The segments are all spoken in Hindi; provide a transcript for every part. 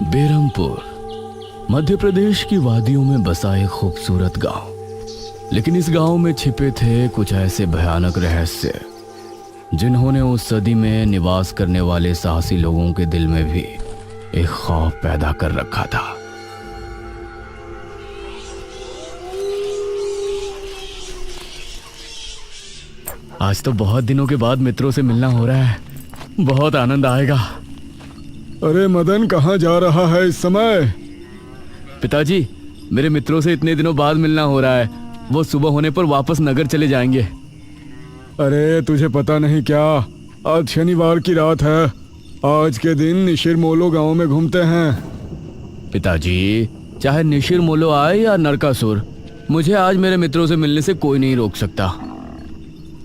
बेरमपुर मध्य प्रदेश की वादियों में बसा एक खूबसूरत गांव। लेकिन इस गांव में छिपे थे कुछ ऐसे भयानक रहस्य जिन्होंने उस सदी में निवास करने वाले साहसी लोगों के दिल में भी एक खौफ पैदा कर रखा था। आज तो बहुत दिनों के बाद मित्रों से मिलना हो रहा है, बहुत आनंद आएगा। अरे मदन, कहाँ जा रहा है इस समय? पिताजी, मेरे मित्रों से इतने दिनों बाद मिलना हो रहा है। वो सुबह होने पर वापस नगर चले जाएंगे। अरे तुझे पता नहीं क्या, आज शनिवार की रात है। आज के दिन निशिर मोलो गांव में घूमते हैं। पिताजी, चाहे निशिर मोलो आए या नरकासुर, मुझे आज मेरे मित्रों से मिलने से कोई नहीं रोक सकता।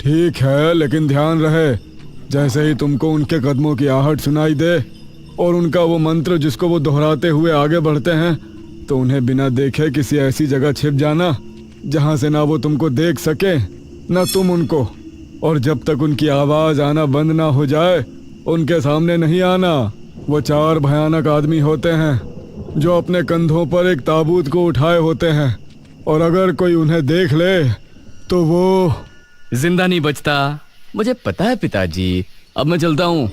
ठीक है, लेकिन ध्यान रहे, जैसे ही तुमको उनके कदमों की आहट सुनाई दे और उनका वो मंत्र जिसको वो दोहराते हुए आगे बढ़ते हैं, तो उन्हें बिना देखे किसी ऐसी जगह छिप जाना जहां से ना वो तुमको देख सके ना तुम उनको। और जब तक उनकी आवाज आना बंद ना हो जाए उनके सामने नहीं आना। वो 4 भयानक आदमी होते हैं जो अपने कंधों पर एक ताबूत को उठाए होते हैं, और अगर कोई उन्हें देख ले तो वो जिंदा नहीं बचता। मुझे पता है पिताजी, अब मैं चलता हूँ।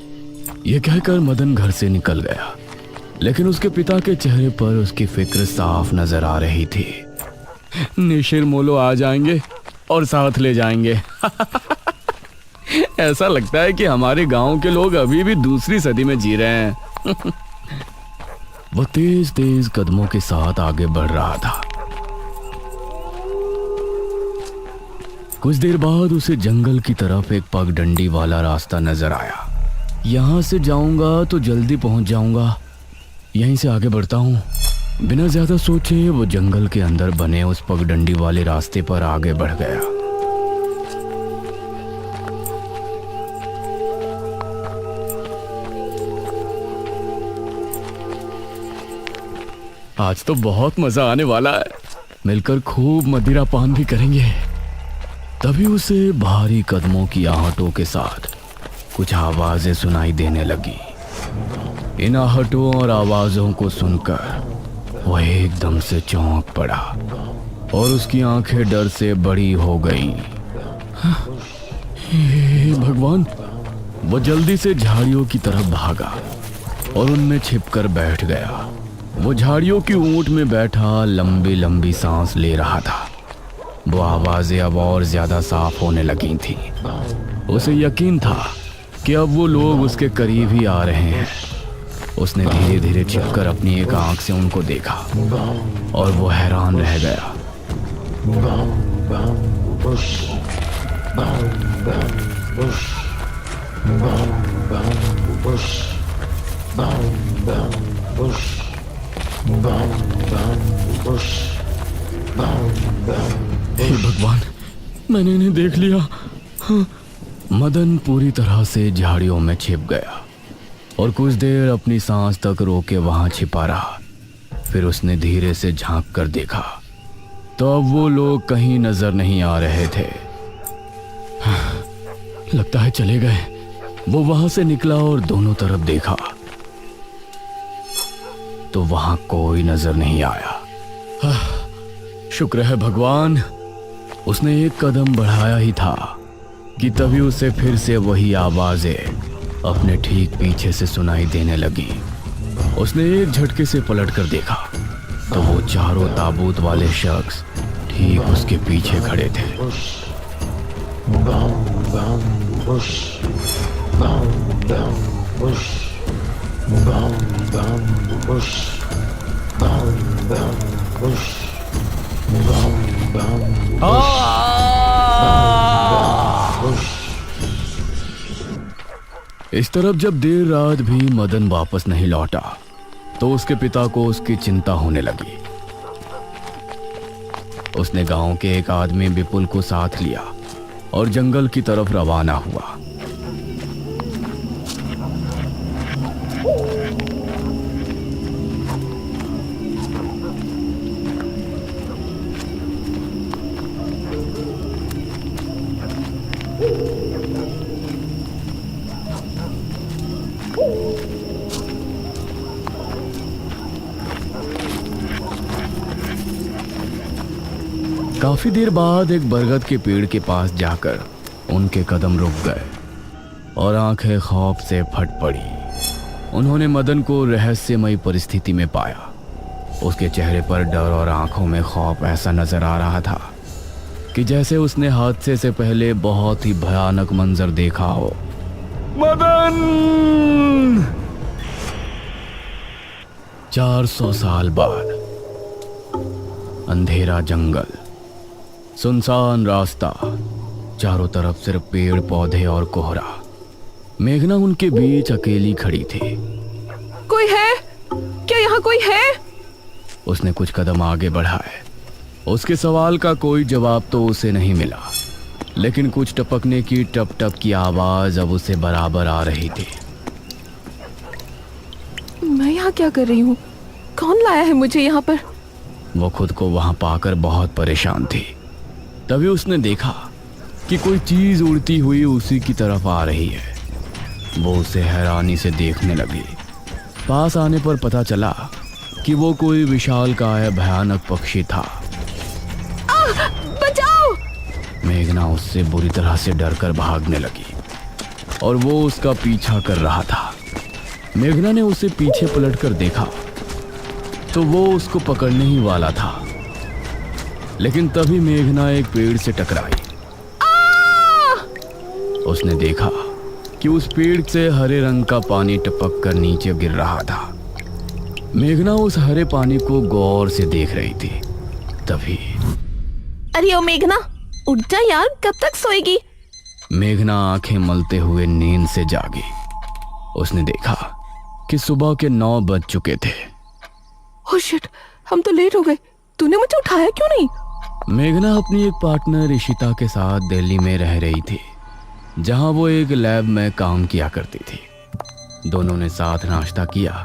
यह कहकर मदन घर से निकल गया, लेकिन उसके पिता के चेहरे पर उसकी फिक्र साफ नजर आ रही थी। निशिर मोलो आ जाएंगे और साथ ले जाएंगे। ऐसा लगता है कि हमारे गांव के लोग अभी भी दूसरी सदी में जी रहे हैं। वो तेज तेज कदमों के साथ आगे बढ़ रहा था। कुछ देर बाद उसे जंगल की तरफ एक पगडंडी वाला रास्ता नजर आया। यहां से जाऊंगा तो जल्दी पहुंच जाऊंगा, यहीं से आगे बढ़ता हूँ। बिना ज्यादा सोचे वो जंगल के अंदर बने उस पगडंडी वाले रास्ते पर आगे बढ़ गया। आज तो बहुत मजा आने वाला है, मिलकर खूब मदिरा पान भी करेंगे। तभी उसे भारी कदमों की आहटों के साथ कुछ आवाजें सुनाई देने लगी। इन आहटों और आवाजों को सुनकर वह एकदम से चौंक पड़ा और उसकी आंखें डर से बड़ी हो गईं। हे भगवान! वो जल्दी से झाड़ियों की तरफ भागा और उनमें छिपकर बैठ गया। वो झाड़ियों की ऊंट में बैठा लंबी लंबी सांस ले रहा था। वो आवाजें अब और ज्यादा साफ होने लगी थी। उसे यकीन था कि अब वो लोग उसके करीब ही आ रहे हैं। उसने धीरे धीरे छिपकर अपनी एक आंख से उनको देखा और वो हैरान रह गया। हे भगवान, मैंने इन्हें देख लिया। हाँ। मदन पूरी तरह से झाड़ियों में छिप गया और कुछ देर अपनी सांस तक रोके वहां छिपा रहा। फिर उसने धीरे से झांक कर देखा तो अब वो लोग कहीं नजर नहीं आ रहे थे। हाँ, लगता है चले गए। वो वहां से निकला और दोनों तरफ देखा तो वहां कोई नजर नहीं आया। हाँ, शुक्र है भगवान। उसने एक कदम बढ़ाया ही था कि तभी उसे फिर से वही आवाजें अपने ठीक पीछे से सुनाई देने लगी। उसने एक झटके से पलटकर देखा तो वो चारों ताबूत वाले शख्स ठीक उसके पीछे खड़े थे। इस तरफ जब देर रात भी मदन वापस नहीं लौटा तो उसके पिता को उसकी चिंता होने लगी। उसने गांव के एक आदमी विपुल को साथ लिया और जंगल की तरफ रवाना हुआ। काफी देर बाद एक बरगद के पेड़ के पास जाकर उनके कदम रुक गए और आंखें खौफ से फट पड़ी। उन्होंने मदन को रहस्यमयी परिस्थिति में पाया। उसके चेहरे पर डर और आंखों में खौफ ऐसा नजर आ रहा था कि जैसे उसने हादसे से पहले बहुत ही भयानक मंजर देखा हो। मदन! 400 साल बाद अंधेरा जंगल, सुनसान रास्ता, चारों तरफ सिर्फ पेड़ पौधे और कोहरा। मेघना उनके बीच अकेली खड़ी थी। कोई है? क्या यहाँ कोई है? उसने कुछ कदम आगे बढ़ाए। उसके सवाल का कोई जवाब तो उसे नहीं मिला, लेकिन कुछ टपकने की टप टप की आवाज अब उसे बराबर आ रही थी। मैं यहाँ क्या कर रही हूँ? कौन लाया है मुझे यहाँ पर? वो खुद को वहां पाकर बहुत परेशान थी। तभी उसने देखा कि कोई चीज उड़ती हुई उसी की तरफ आ रही है। वो उसे हैरानी से देखने लगी। पास आने पर पता चला कि वो कोई विशालकाय भयानक पक्षी था। बचाओ! मेघना उससे बुरी तरह से डरकर भागने लगी और वो उसका पीछा कर रहा था। मेघना ने उसे पीछे पलटकर देखा तो वो उसको पकड़ने ही वाला था, लेकिन तभी मेघना एक पेड़ से टकराई। उसने देखा कि उस पेड़ से हरे रंग का पानी टपक कर नीचे गिर रहा था। मेघना उस हरे पानी को गौर से देख रही थी। तभी अरे ओ मेघना, उठ जा यार, कब तक सोएगी? मेघना आंखें मलते हुए नींद से जागी। उसने देखा कि सुबह के 9 बज चुके थे। ओह शिट, हम तो लेट हो गए। तूने मुझे उठाया क्यों नहीं? मेघना अपनी एक पार्टनर ईशिता के साथ दिल्ली में रह रही थी, जहां वो एक लैब में काम किया करती थी। दोनों ने साथ नाश्ता किया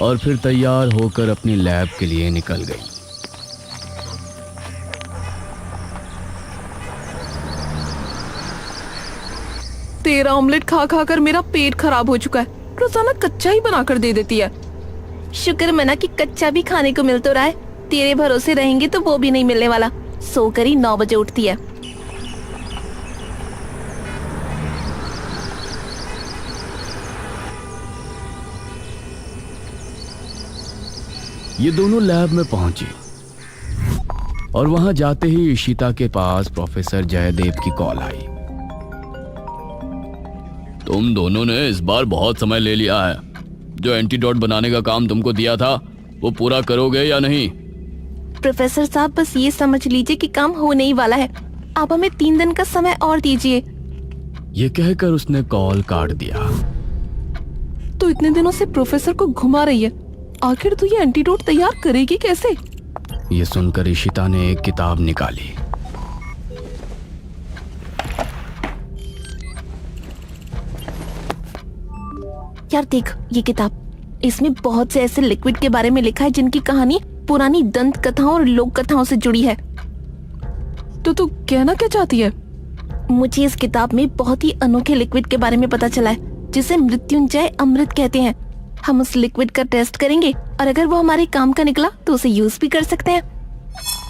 और फिर तैयार होकर अपनी लैब के लिए निकल गई। तेरा ऑमलेट खा खा कर मेरा पेट खराब हो चुका है। रोजाना कच्चा ही बना कर दे देती है। शुक्र मना कि कच्चा भी खाने को मिल तो रहा है। तेरे भरोसे रहेंगे तो वो भी नहीं मिलने वाला। सोकर ही 9 बजे उठती है। ये दोनों लैब में पहुंची और वहां जाते ही ईशिता के पास प्रोफेसर जयदेव की कॉल आई। तुम दोनों ने इस बार बहुत समय ले लिया है। जो एंटीडोट बनाने का काम तुमको दिया था वो पूरा करोगे या नहीं? प्रोफेसर साहब, बस ये समझ लीजिए कि काम होने ही वाला है। आप हमें 3 दिन का समय और दीजिए। ये कहकर उसने कॉल काट दिया। तो इतने दिनों से प्रोफेसर को घुमा रही है, आखिर तू ये एंटीडोट तैयार करेगी कैसे? ये सुनकर ईशिता ने एक किताब निकाली। यार देख ये किताब, इसमें बहुत से ऐसे लिक्विड के बारे में लिखा है जिनकी कहानी पुरानी दंत कथाओं और लोक कथाओं से जुड़ी है। तो तू कहना क्या चाहती है? मुझे इस किताब में बहुत ही अनोखे लिक्विड के बारे में पता चला है, जिसे मृत्युंजय अमृत कहते हैं। हम उस लिक्विड का टेस्ट करेंगे और अगर वो हमारे काम का निकला तो उसे यूज भी कर सकते हैं।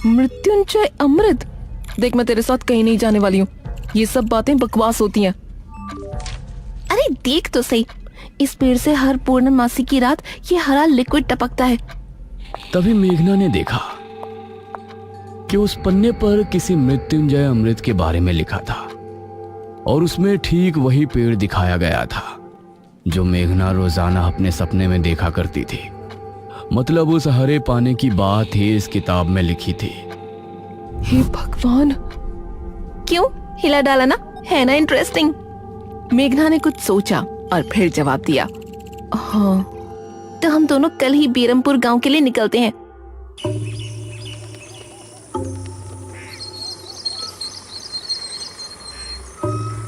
मृत्युंजय अमृत? देख, मैं तेरे साथ कहीं नहीं जाने वाली हूँ। ये सब बातें बकवास होती हैं। अरे देख तो सही, इस पेड़ से हर पूर्णमासी की रात ये हरा लिक्विड टपकता है। तभी मेघना ने देखा कि उस पन्ने पर किसी मृत्युंजय अमृत के बारे में लिखा था और उसमें ठीक वही पेड़ दिखाया गया था जो मेघना रोजाना अपने सपने में देखा करती थी। मतलब उस हरे पानी की बात ही इस किताब में लिखी थी। हे भगवान, क्यों हिला डाला ना, है ना इंटरेस्टिंग? मेघना ने कुछ सोचा और फिर जवाब दिया, हाँ तो हम दोनों कल ही बीरमपुर गांव के लिए निकलते हैं।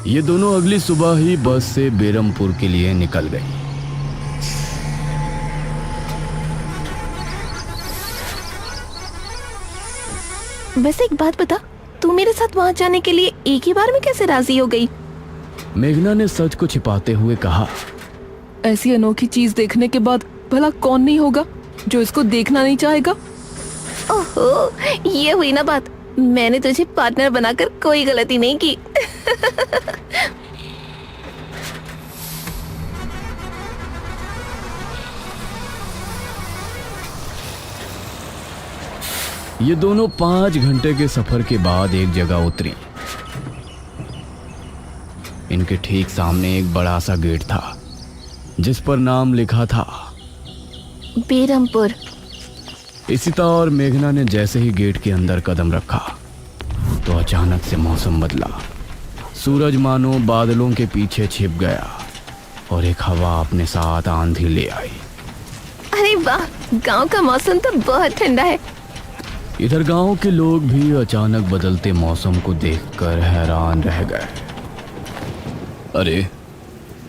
ये दोनों अगली सुबह ही बस से बेरमपुर के लिए निकल गई। वैसे एक बात बता, तू मेरे साथ वहां जाने के लिए एक ही बार में कैसे राजी हो गई? मेघना ने सच को छिपाते हुए कहा, ऐसी अनोखी चीज देखने के बाद भला कौन नहीं होगा जो इसको देखना नहीं चाहेगा? ओहो, ये हुई ना बात। मैंने तुझे पार्टनर बनाकर कोई गलती नहीं की। ये दोनों 5 घंटे के सफर के बाद एक जगह उतरी। इनके ठीक सामने एक बड़ा सा गेट था जिस पर नाम लिखा था बेरमपुर। इशिता और मेघना ने जैसे ही गेट के अंदर कदम रखा तो अचानक से मौसम बदला। सूरज मानो बादलों के पीछे छिप गया और एक हवा अपने साथ आंधी ले आई। अरे वाह, गांव का मौसम तो बहुत ठंडा है। इधर गांव के लोग भी अचानक बदलते मौसम को देखकर हैरान रह गए। अरे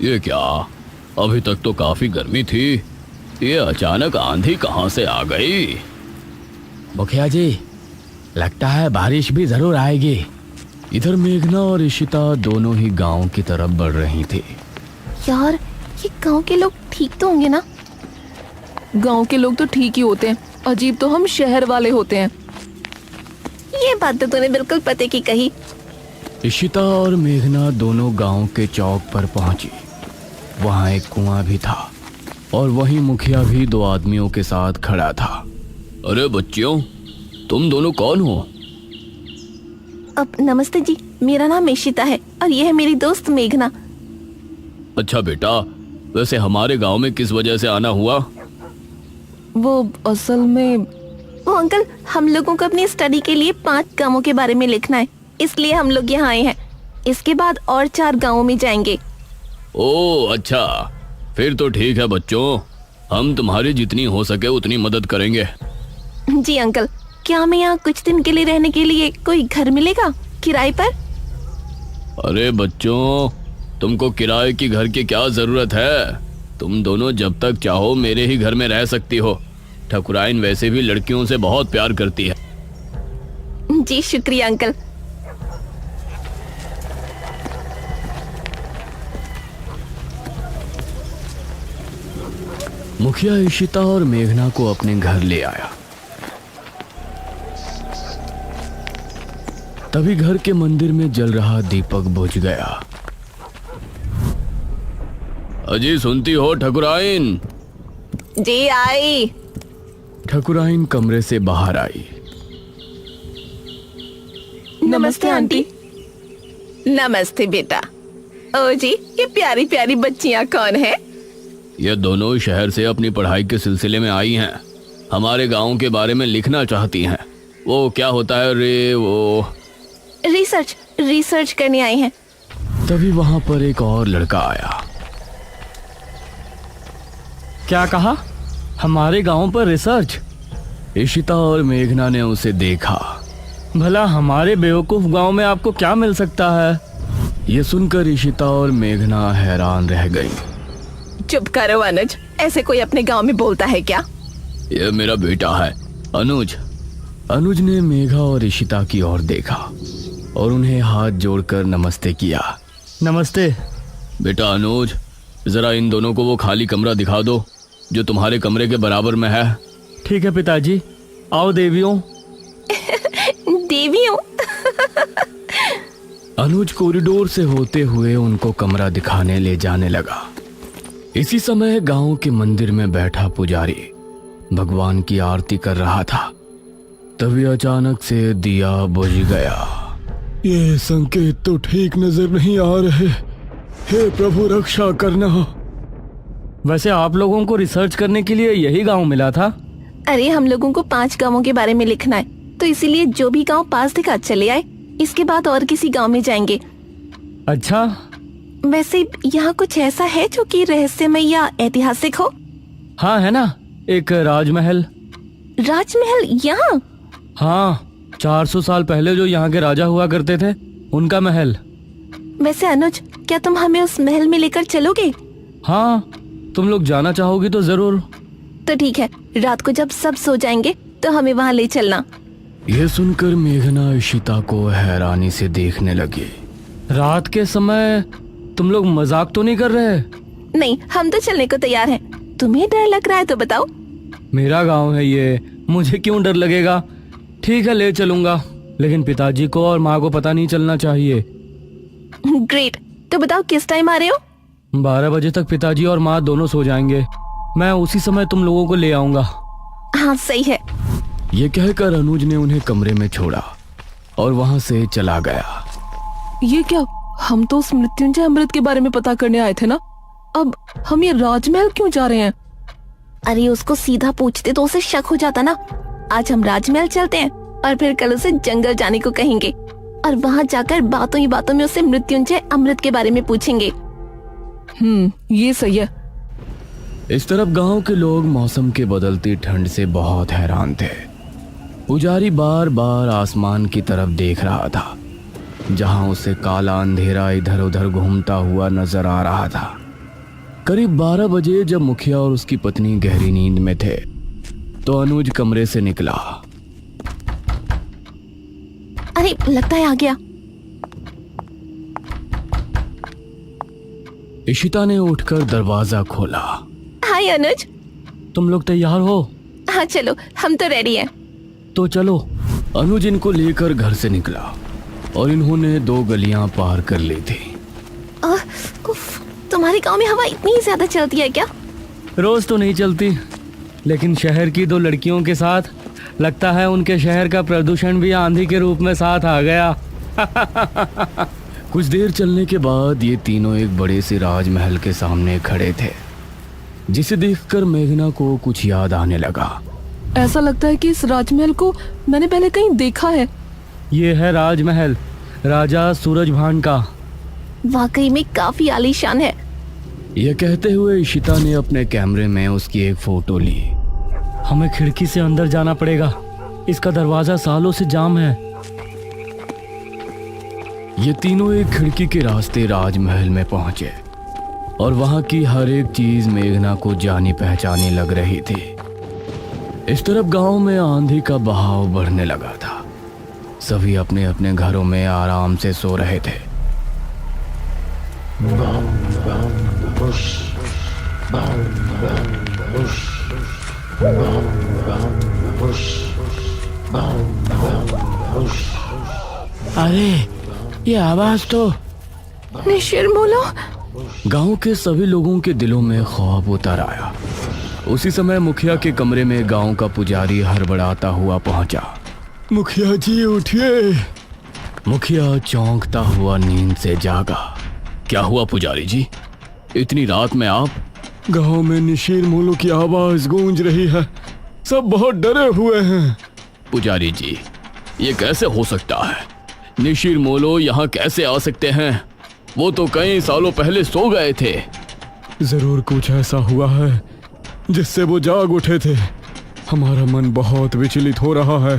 ये क्या, अभी तक तो काफी गर्मी थी, ये अचानक आंधी कहां से आ गई? मुखिया जी, लगता है बारिश भी जरूर आएगी। इधर मेघना और इशिता दोनों ही गांव की तरफ बढ़ रही थी। यार, ये गांव के लोग ठीक तो होंगे ना? गांव के लोग तो ठीक ही होते हैं, अजीब तो हम शहर वाले होते हैं। ये बात तो तूने बिल्कुल पते की कही। इशिता और मेघना दोनों गांव के चौक पर पहुंची। वहां एक कुआं भी था और वहीं मुखिया भी 2 आदमियों के साथ खड़ा था। अरे बच्चियों, तुम दोनों कौन हो? अब नमस्ते जी, मेरा नाम इशिता है और ये है मेरी दोस्त मेघना। अच्छा बेटा, वैसे हमारे गांव में किस वजह से आना हुआ? वो असल में वो अंकल, हम लोगों को अपनी स्टडी के लिए 5 गांवों के बारे में लिखना है, इसलिए हम लोग यहाँ आए हैं। इसके बाद और 4 गांवों में जाएंगे। ओह अच्छा, फिर तो ठीक है बच्चों, हम तुम्हारी जितनी हो सके उतनी मदद करेंगे। जी अंकल, क्या हमें यहाँ कुछ दिन के लिए रहने के लिए कोई घर मिलेगा किराए पर? अरे बच्चों, तुमको किराए की घर की क्या जरूरत है? तुम दोनों जब तक चाहो मेरे ही घर में रह सकती हो। ठकुराइन वैसे भी लड़कियों से बहुत प्यार करती है। जी शुक्रिया अंकल। मुखिया इशिता और मेघना को अपने घर ले आया। तभी घर के मंदिर में जल रहा दीपक बुझ गया। अजी सुनती हो ठकुराइन? जी आई। ठकुराइन कमरे से बाहर आई। नमस्ते आंटी। नमस्ते बेटा। ओ जी, ये प्यारी प्यारी बच्चियां कौन है? ये दोनों शहर से अपनी पढ़ाई के सिलसिले में आई हैं। हमारे गांव के बारे में लिखना चाहती हैं। वो क्या होता है रे, वो रिसर्च करने आई हैं। तभी वहां पर एक और लड़का आया। क्या कहा? हमारे गांव पर रिसर्च? इशिता और मेघना ने उसे देखा। भला हमारे बेवकूफ गांव में आपको क्या मिल सकता है? ये सुनकर इशिता और मेघना हैरान रह गई। चुप करो अनुज, ऐसे कोई अपने गांव में बोलता है क्या? ये मेरा बेटा है अनुज। अनुज ने मेघा और इशिता की ओर देखा और उन्हें हाथ जोड़कर नमस्ते किया। नमस्ते बेटा अनुज, जरा इन दोनों को वो खाली कमरा दिखा दो जो तुम्हारे कमरे के बराबर में है। ठीक है पिताजी, आओ देवियों। देवियों? अनुज कॉरिडोर से होते हुए उनको कमरा दिखाने ले जाने लगा। इसी समय गांव के मंदिर में बैठा पुजारी भगवान की आरती कर रहा था। तभी अचानक से दिया बुझ गया। ये संकेत तो ठीक नजर नहीं आ रहे। हे प्रभु, रक्षा करना। वैसे आप लोगों को रिसर्च करने के लिए यही गांव मिला था? अरे हम लोगों को 5 गांवों के बारे में लिखना है, तो इसीलिए जो भी गांव पास दिखा चले आए। इसके बाद और किसी गांव में जाएंगे। अच्छा, वैसे यहाँ कुछ ऐसा है जो कि रहस्यमय या ऐतिहासिक हो? हाँ है ना, एक राजमहल। राजमहल यहाँ? हाँ, 400 साल पहले जो यहाँ के राजा हुआ करते थे, उनका महल। वैसे अनुज, क्या तुम हमें उस महल में लेकर चलोगे? हाँ, तुम लोग जाना चाहोगी तो जरूर। तो ठीक है, रात को जब सब सो जाएंगे तो हमें वहाँ ले चलना। यह सुनकर मेघना इशिता को हैरानी से देखने लगी। रात के समय तुम लोग मजाक तो नहीं कर रहे? नहीं, हम तो चलने को तैयार हैं। तुम्हें डर लग रहा है तो बताओ। मेरा गांव है ये, मुझे क्यों डर लगेगा? ठीक है, ले चलूंगा, लेकिन पिताजी को और माँ को पता नहीं चलना चाहिए। ग्रेट। तो बताओ किस टाइम आ रहे हो? 12 बजे तक पिताजी और माँ दोनों सो जाएंगे। मैं उसी समय तुम लोगों को ले आऊंगा। हाँ सही है। ये कहकर अनुज ने उन्हें कमरे में छोड़ा और वहां से चला गया। ये क्या? हम तो उस मृत्युंजय अमृत के बारे में पता करने आए थे ना। अब हम ये राजमहल क्यों जा रहे हैं? अरे उसको सीधा पूछते तो उसे शक हो जाता ना। आज हम राजमहल चलते हैं और फिर कल उसे जंगल जाने को कहेंगे और वहाँ जाकर बातों ही बातों में उसे मृत्युंजय अमृत के बारे में पूछेंगे। ये सही है। इस तरफ गांव के लोग मौसम के बदलती ठंड से बहुत हैरान थे। पुजारी बार बार आसमान की तरफ देख रहा था, जहां उसे काला अंधेरा इधर उधर घूमता हुआ नजर आ रहा था। करीब 12 बजे जब मुखिया और उसकी पत्नी गहरी नींद में थे तो अनुज कमरे से निकला। अरे लगता है आ गया। इशिता ने उठकर दरवाजा खोला। हाय अनुज। तुम लोग तैयार हो? हाँ चलो, हम तो रेडी हैं। तो चलो। अनुज इनको लेकर घर से निकला और इन्होंने 2 गलियां पार कर ली थी। उफ, तुम्हारे गांव में हवा इतनी ज्यादा चलती है क्या? रोज तो नहीं चलती, लेकिन शहर की 2 लड़कियों के साथ लगता है उनके शहर का प्रदूषण भी आंधी के रूप में साथ आ गया। कुछ देर चलने के बाद ये तीनों एक बड़े से राजमहल के सामने खड़े थे, जिसे देखकर मेघना को कुछ याद आने लगा। ऐसा लगता है कि इस राजमहल को मैंने पहले कहीं देखा है। ये है राजमहल राजा सूरजभान का। वाकई में काफी आलीशान है। यह कहते हुए इशिता ने अपने कैमरे में उसकी एक फोटो ली। हमें खिड़की से अंदर जाना पड़ेगा, इसका दरवाजा सालों से जाम है। ये तीनों एक खिड़की के रास्ते राजमहल में पहुंचे और वहां की हर एक चीज मेघना को जानी पहचानी लग रही थी। इस तरफ गांव में आंधी का बहाव बढ़ने लगा था। सभी अपने अपने घरों में आराम से सो रहे थे। अरे ये आवाज तो निशिरमोलो। गांव के सभी लोगों के दिलों में खौफ उतर आया। उसी समय मुखिया के कमरे में गांव का पुजारी हड़बड़ाता हुआ पहुंचा। मुखिया जी उठिए। मुखिया चौंकता हुआ नींद से जागा। क्या हुआ पुजारी जी, इतनी रात में आप? गांव में निशीर मोलो की आवाज गूंज रही है, सब बहुत डरे हुए हैं। पुजारी जी, ये कैसे हो सकता है? निशीर मोलो यहाँ कैसे आ सकते हैं? वो तो कई सालों पहले सो गए थे। जरूर कुछ ऐसा हुआ है जिससे वो जाग उठे थे। हमारा मन बहुत विचलित हो रहा है।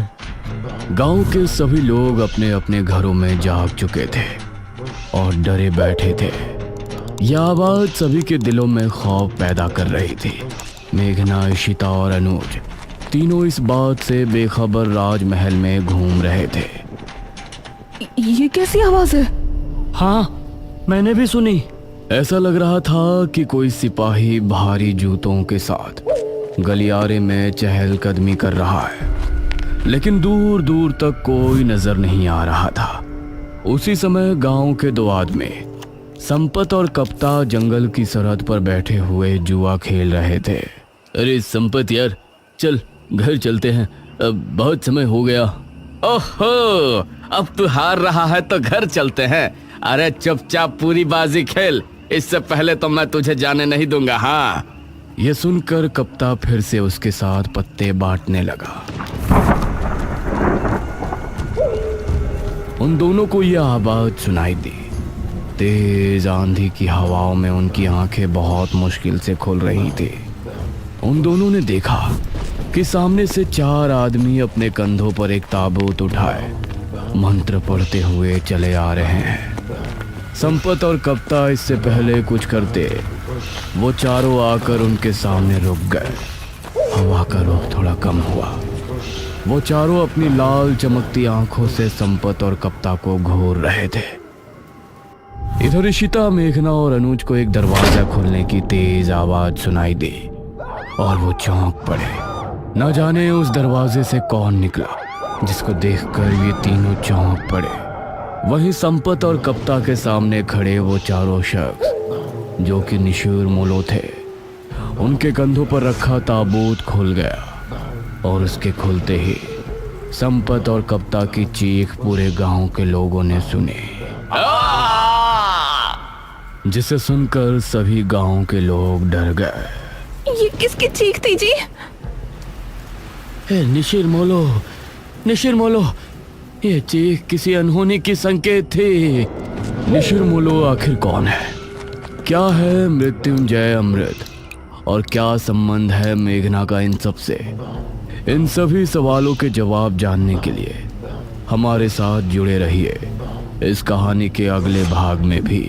गांव के सभी लोग अपने अपने घरों में जाग चुके थे और डरे बैठे थे। यह आवाज सभी के दिलों में खौफ पैदा कर रही थी। मेघना, इशिता और अनुज तीनों इस बात से बेखबर राजमहल में घूम रहे थे। ये कैसी आवाज है? हाँ, मैंने भी सुनी। ऐसा लग रहा था कि कोई सिपाही भारी जूतों के साथ गलियारे में चहलकदमी कर रहा है, लेकिन दूर दूर तक कोई नजर नहीं आ रहा था। उसी समय गांव के 2 आदमी संपत और कप्ता जंगल की सरहद पर बैठे हुए जुआ खेल रहे थे। अरे संपत यार, चल घर चलते हैं, अब बहुत समय हो गया। ओहो, अब तू हार रहा है तो घर चलते हैं। अरे चुपचाप पूरी बाजी खेल, इससे पहले तो मैं तुझे जाने नहीं दूंगा। हाँ। यह सुनकर कप्ता फिर से उसके साथ पत्ते बांटने लगा। उन दोनों को यह आवाज सुनाई दी। तेज आंधी की हवाओं में उनकी आंखें बहुत मुश्किल से खुल रही थी। उन दोनों ने देखा कि सामने से 4 आदमी अपने कंधों पर एक ताबूत उठाए मंत्र पढ़ते हुए चले आ रहे हैं। संपत और कप्ता इससे पहले कुछ करते, वो चारों आकर उनके सामने रुक गए। हवा का रुख थोड़ा कम हुआ। वो चारों अपनी लाल चमकती आंखों से संपत और कप्ता को घूर रहे थे। इधर इशिता, मेघना और अनुज को एक दरवाजा खुलने की तेज आवाज सुनाई दी और वो चौंक पड़े। न जाने उस दरवाजे से कौन निकला, जिसको देखकर ये तीनों चौंक पड़े। वहीं संपत और कप्ता के सामने खड़े वो चारों शख्स जो कि निशूर मोलो थे। उनके कंधों पर रखा ताबूत खुल गया और उसके खुलते ही संपत और कप्ता की चीख पूरे गांव के लोगों ने सुनी, जिसे सुनकर सभी गांव के लोग डर गए। ये किसकी चीख थी जी? निशिर मोलो, ये चीख किसी अनहोनी की संकेत थी। निशिर मोलो आखिर कौन है? क्या है मृत्युंजय अमृत? और क्या संबंध है मेघना का इन सब से? इन सभी सवालों के जवाब जानने के लिए हमारे साथ जुड़े रहिए इस कहानी के अगले भाग में भी।